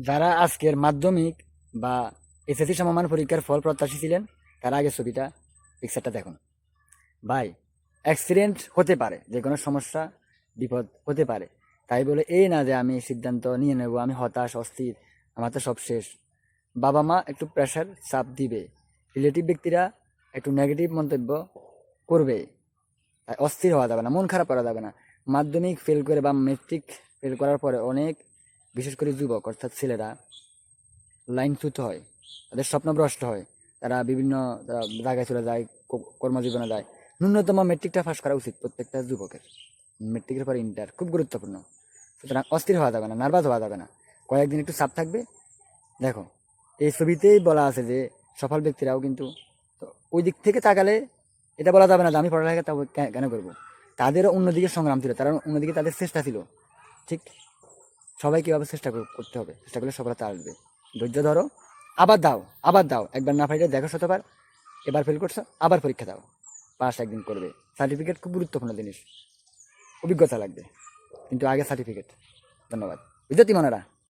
যারা আজকের মাধ্যমিক বা এসএসসি সমমান পরীক্ষার ফল প্রত্যাশী ছিলেন, তারা আগে ছবিটা পিকচারটা দেখুন। ভাই, অ্যাক্সিডেন্ট হতে পারে, যে কোনো সমস্যা বিপদ হতে পারে, তাই বলে এই না যে আমি সিদ্ধান্ত নিয়ে নেব, আমি হতাশ অস্থির, আমার তো সব শেষ। বাবা মা একটু প্রেশার চাপ দিবে, রিলেটিভ ব্যক্তিরা একটু নেগেটিভ মন্তব্য করবে, তাই অস্থির হওয়া যাবে না, মন খারাপ করা যাবে না। মাধ্যমিক ফেল করে বা মেট্রিক ফেল করার পরে অনেক, বিশেষ করে যুবক অর্থাৎ ছেলেরা লাইনচ্যুত হয়, তাদের স্বপ্ন ভ্রষ্ট হয়, তারা বিভিন্ন জায়গায় চলে যায়, কর্মজীবনে যায়। ন্যূনতম মেট্রিকটা পাস করা উচিত প্রত্যেকটা যুবকের। মেট্রিকের পরে ইন্টার খুব গুরুত্বপূর্ণ। সুতরাং অস্থির হওয়া যাবে না, নার্ভাস হওয়া যাবে না, কয়েকদিন একটু চাপ থাকবে। দেখো, এই ছবিতেই বলা আছে যে সফল ব্যক্তিরাও কিন্তু, তো ওই দিক থেকে তাকালে এটা বলা যাবে না যে আমি পড়ালেখা তাও কেন করবো। তাদেরও অন্যদিকে সংগ্রাম ছিল, তারা অন্যদিকে তাদের চেষ্টা ছিল। ঠিক সবাই কীভাবে চেষ্টা করতে হবে, চেষ্টা করলে সফলতা আসবে। ধৈর্য ধরো, আবার দাও, আবার দাও, একবার না পাইলে দেখো শতবার, এবার ফেল করছো আবার পরীক্ষা দাও, পাস একদিন করবে। সার্টিফিকেট খুব গুরুত্বপূর্ণ জিনিস, অভিজ্ঞতা লাগবে, কিন্তু আগে সার্টিফিকেট। ধন্যবাদ। বুঝতে মনারা।